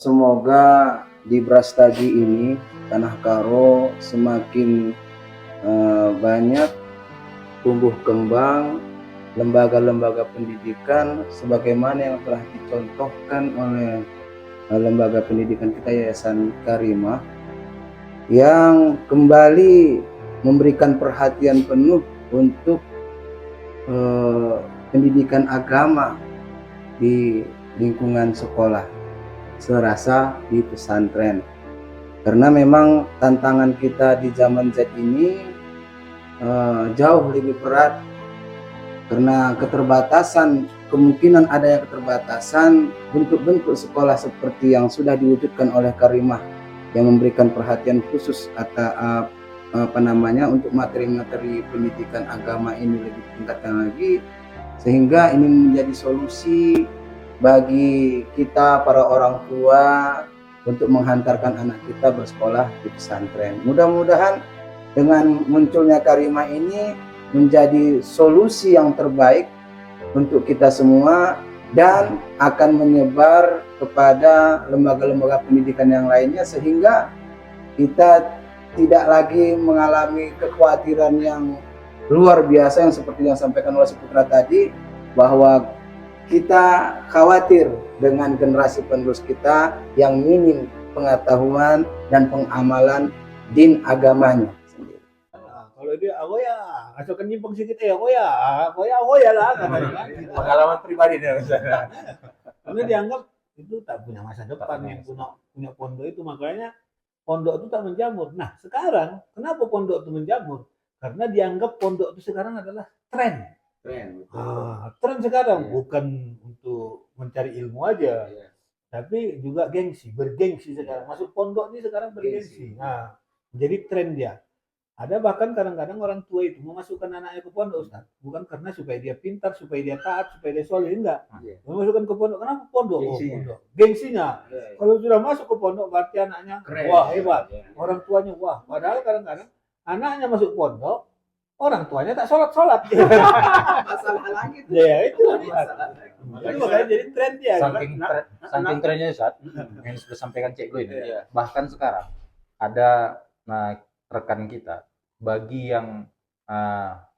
Semoga di Brastagi ini, Tanah Karo, semakin banyak tumbuh kembang lembaga-lembaga pendidikan sebagaimana yang telah dicontohkan oleh lembaga pendidikan kita Yayasan Karimah, yang kembali memberikan perhatian penuh untuk pendidikan agama di lingkungan sekolah, serasa di pesantren. Karena memang tantangan kita di zaman Z ini jauh lebih berat karena kemungkinan adanya keterbatasan bentuk-bentuk sekolah seperti yang sudah diwujudkan oleh Karimah yang memberikan perhatian khusus untuk materi-materi pendidikan agama ini lebih tingkatkan lagi, sehingga ini menjadi solusi bagi kita para orang tua untuk menghantarkan anak kita bersekolah di pesantren. Mudah-mudahan dengan munculnya Karimah ini menjadi solusi yang terbaik untuk kita semua dan akan menyebar kepada lembaga-lembaga pendidikan yang lainnya, sehingga kita tidak lagi mengalami kekhawatiran yang luar biasa yang seperti yang disampaikan oleh Saputra tadi, bahwa kita khawatir dengan generasi penerus kita yang minim pengetahuan dan pengamalan din agamanya. Kalau dia aku ya asalkan nyimpang sedikit aku ya lah katanya. Pengalaman pribadi dia. Karena dianggap itu tak punya masa depan yang punya pondok itu, makanya pondok itu tak menjamur. Nah sekarang kenapa pondok itu menjamur? Karena dianggap pondok itu sekarang adalah tren. Tren sekarang bukan untuk mencari ilmu aja, tapi juga bergengsi sekarang. Masuk pondok ini sekarang bergengsi. Nah, menjadi tren dia. Ada bahkan kadang-kadang orang tua itu memasukkan anaknya ke pondok, Ustaz, bukan karena supaya dia pintar, supaya dia taat, supaya dia soleh, enggak. Memasukkan ke pondok, kenapa pondok? Pondok. Gengsinya. Kalau sudah masuk ke pondok berarti anaknya wah hebat. Orang tuanya wah. Padahal kadang-kadang anaknya masuk pondok, orang tuanya tak sholat. Masalah lagi tuh. Ya itu makanya jadi tren dia. Saking trennya Ustaz, yang sudah sampaikan Cek Gue ini. Bahkan sekarang ada rekan kita bagi yang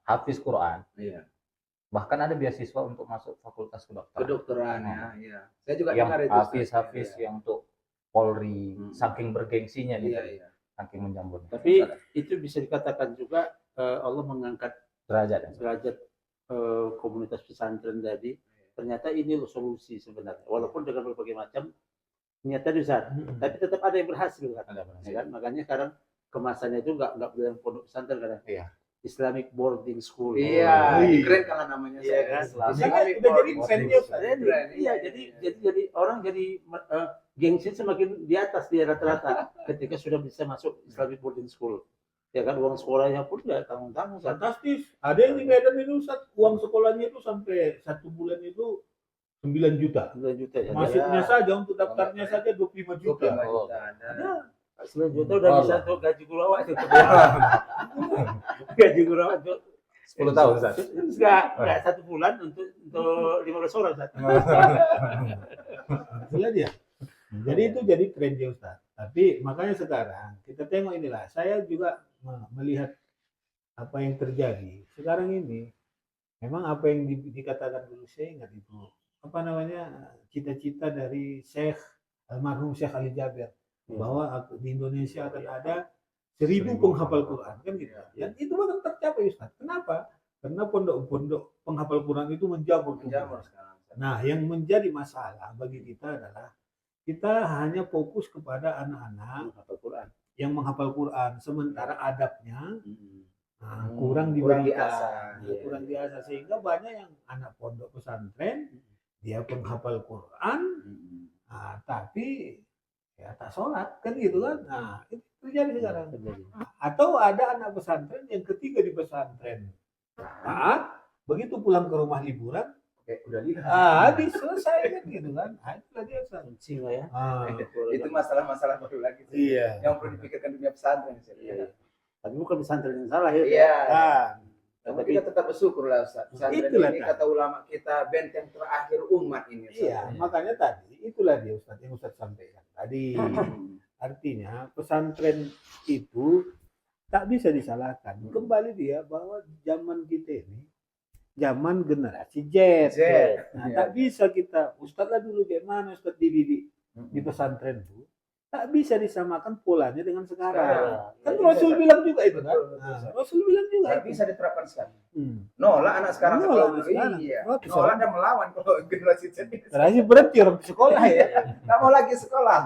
hafiz Quran, bahkan ada beasiswa untuk masuk fakultas kedokteran. Saya juga yang dengar itu. hafiz yang untuk Polri, saking bergengsinya nih, saking menjamurnya. Tapi itu bisa dikatakan juga Allah mengangkat derajat komunitas pesantren tadi. Ternyata ini loh solusi sebenarnya, walaupun dengan berbagai macam niatan besar, tapi tetap ada yang berhasil kan? Makanya sekarang kemasannya itu nggak bilang pondok pesantren kadang. Islamic boarding school. Keren kalau namanya. Udah jadi tren. Jadi orang jadi gengsi semakin di atas dia rata-rata ketika sudah bisa masuk Islamic boarding school. Ya kan, uang sekolahnya pun nggak tanggung-tanggung. Fantastis. Ada yang di Medan itu uang sekolahnya itu sampai 1 bulan itu 9 juta. 9 juta ya. Masuknya saja untuk daftarnya saja 25 juta. Ada. 9 juta udah bisa untuk gaji guru awak itu. Gaji guru awak untuk 10 tahun Ustaz. Enggak 1 bulan untuk 15 orang Ustaz. Itulah dia. Jadi itu jadi tren dia Ustaz. Tapi makanya sekarang kita tengok inilah, saya juga melihat apa yang terjadi sekarang ini. Memang apa yang dikatakan dulu saya ingat itu cita-cita dari almarhum Syekh Ali Jaber, bahwa di Indonesia akan ada 1000 penghafal Quran kan gitu. Dan itu bahkan tercapai Ustaz. Kenapa? Karena pondok-pondok penghafal Quran itu menjamur sekarang. Nah, yang menjadi masalah bagi kita adalah kita hanya fokus kepada anak-anak yang menghafal Quran, sementara adabnya kurang diasah, sehingga banyak yang anak pondok pesantren dia penghafal Quran, tapi ya tak sholat kan gitu kan. Nah itu terjadi sekarang. Atau ada anak pesantren yang ketika di pesantren begitu pulang ke rumah liburan udah lihat. Habis selesai kan gitu kan. Itulah dia Kuncing ya. Itu masalah-masalah baru lagi. Yang perlu dipikirkan dunia pesantren. Tapi bukan pesantren yang salah ya. Tapi kita tetap bersyukur lah Ustaz. Pesantren Itulah ini kan. kata ulama kita benteng terakhir umat ini. Ustaz. Iya, makanya tadi itulah dia Ustaz yang Ustaz sampaikan tadi. Artinya pesantren itu tak bisa disalahkan. Kembali dia bahwa zaman kita ini zaman generasi Z. Nah, Ya. tak bisa kita, Ustaz lah dulu gimana Ustaz dididik di pesantren itu, tak bisa disamakan polanya dengan sekarang. Kan Rasul bilang juga itu kan. Betul, Nah, Ustaz. Rasul bilang juga Nggak itu. bisa diterapkan sekarang. Nolak Anak sekarang Nolak kalau anak sekarang. iya. Nolak Nolak dan melawan kalau generasi Z ini. Generasi berarti orang sekolah ya. Nggak mau lagi sekolah.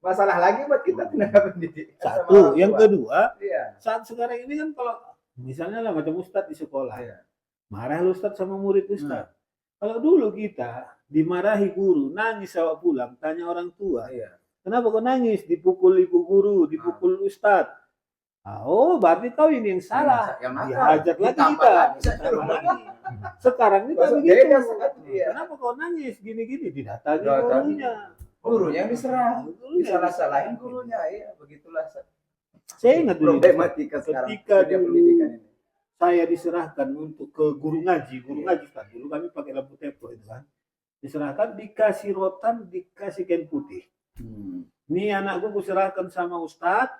Masalah lagi buat kita tenaga pendidik. Sama Satu, orang yang tua. kedua, Iya. saat sekarang ini kan kalau misalnya lah macam Ustadz di sekolah, Iya. marah lu Ustadz sama murid Ustadz. Kalau dulu kita dimarahi guru, nangis awak pulang, tanya orang tua, Iya. kenapa kau nangis? Dipukul ibu guru, dipukul Ustadz. Oh, berarti kau ini yang salah. Yang nakal. Dihajar lagi Ditambah kita. lagi, Ditambah lagi. Sekarang kita Maksud begitu. beda sekali, iya. Kenapa kau nangis? Gini-gini didatangi Datangi. gurunya. Gurunya yang diserang. Gurunya Disalah-salahin gurunya. Iya, begitulah. Saya ingat dulu Problematika sekarang. ketika dunia dulu pendidikan ini. saya diserahkan untuk ke guru ngaji kan dulu kami pakai lampu tepo itu kan, diserahkan dikasih rotan, dikasih kain putih. Ini anakku kuserahkan sama Ustadz,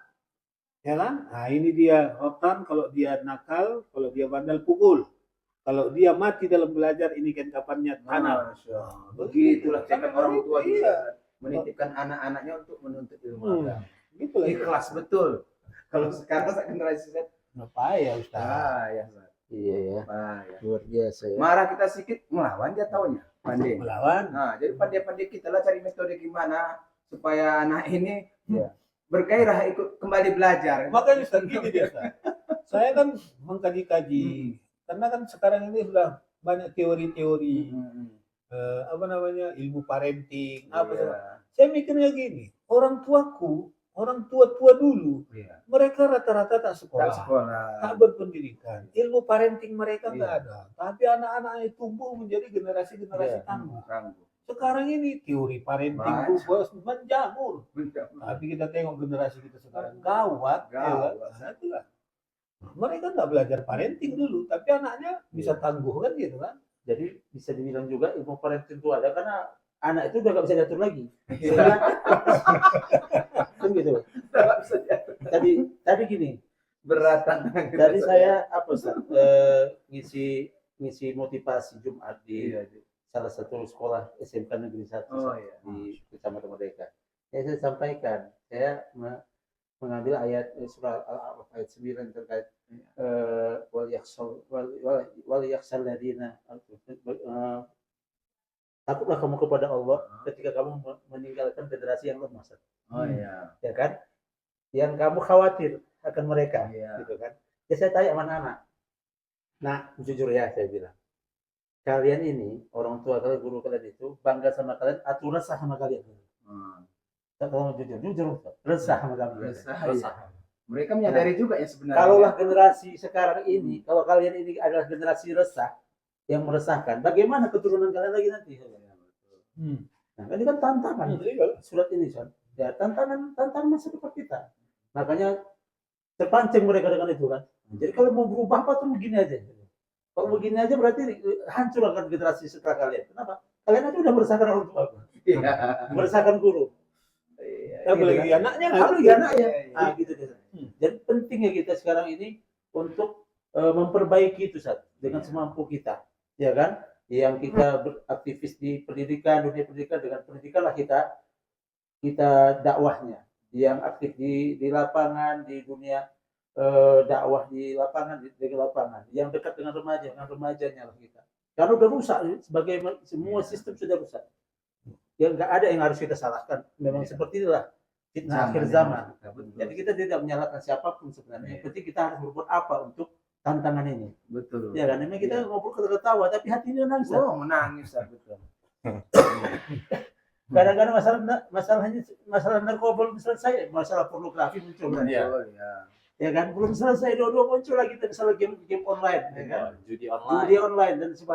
ya kan? Nah ini dia rotan, kalau dia nakal, kalau dia bandel pukul, kalau dia mati dalam belajar ini kain kapannya tanam. Masya Allah. Begitulah tekad orang tua Iya. juga menitipkan anak-anaknya untuk menuntut ilmu agama. Gitu lah. Ikhlas betul. Kalau sekarang generasi Z, Apa ya Ustadz? ya. Iya ya, Ya. luar biasa ya. Marah kita sedikit, melawan dia taunya. Pandai. Melawan. Nah, jadi pandai-pandai kita lah cari metode gimana supaya anak ini Ya. bergairah ikut kembali belajar. Makanya Ustaz, gini dia Ustaz. Saya kan mengkaji-kaji, karena kan sekarang ini sudah banyak teori-teori, apa namanya, ilmu parenting, apa Iya. saya mikirnya gini, orang tuaku, orang tua-tua dulu, Iya. mereka rata-rata tak Tak sekolah, sekolah. tak berpendidikan, ilmu parenting mereka nggak Iya. ada, tapi anak-anaknya tumbuh menjadi generasi-generasi Iya. tangguh. Tangguh. Sekarang ini teori parenting Banyak. itu bos menjamur. Tapi kita tengok generasi kita sekarang gawat, ya kan? Gawat. Nah, itulah. Mereka nggak belajar parenting dulu, tapi anaknya bisa tangguh kan gitu kan? Jadi bisa dibilang juga ilmu parenting itu ada karena anak itu udah gak bisa diatur lagi. Iya. Kan gitu. Tak bisa diatur. Tadi gini, Berat. tadi saya apa Ustaz? Ngisi motivasi Jumat di Iya. salah satu sekolah SMK Negeri 1 Oh iya. di Kecamatan Merdeka. Ya, saya sampaikan, saya mengambil ayat surah Al-A'raf ayat 9 terkait wal yakhshal ladina takutlah kamu kepada Allah ketika kamu meninggalkan generasi yang lemah, Oh iya. ya kan? Yang kamu khawatir akan mereka, Iya. gitu kan? Ya saya tanya sama anak. Nah, jujur ya saya bilang, kalian ini orang tua kalian, guru kalian itu bangga sama kalian atau resah sama kalian? Kalau jujur, resah sama kalian. Resah, iya. Mereka menyadari juga ya sebenarnya. Kalaulah generasi sekarang ini, kalau kalian ini adalah generasi resah yang meresahkan, bagaimana keturunan kalian lagi nanti? Nah, ini kan tantangan. Surat ini, Son. Ya, tantangan masa depan kita. Makanya terpancing mereka dengan itu kan. Jadi kalau mau berubah apa tuh begini aja. Kalau begini aja berarti hancur akan generasi setelah kalian. Kenapa? Kalian aja udah meresahkan orang tua, Iya. meresahkan guru. Apalagi anaknya kan? Apalagi anaknya. Iya. Ah, gitu deh. Jadi pentingnya kita sekarang ini untuk memperbaiki itu Sat, dengan semampu kita, ya kan? Yang kita beraktivis di pendidikan, dunia pendidikan, dengan pendidikan lah kita dakwahnya. Yang aktif di lapangan, di dunia dakwah di lapangan, di lapangan. Yang dekat dengan remajanya lah kita. Karena udah rusak, sebagai semua sistem sudah rusak. Ya nggak ada yang harus kita salahkan. Memang seperti itulah fitnah akhir zaman. Jadi kita tidak menyalahkan siapapun sebenarnya. Yang penting kita harus berbuat apa untuk tantangan ini. Betul. Ya kan, memang kita ngobrol ketawa, tapi hati ini menangis. Oh, menangis betul. Kadang-kadang masalah narkoba belum selesai, masalah pornografi muncul. Iya. Ya kan, belum selesai, dua-dua muncul lagi, misalnya game online, ya kan? Judi Judi online dan sebagainya.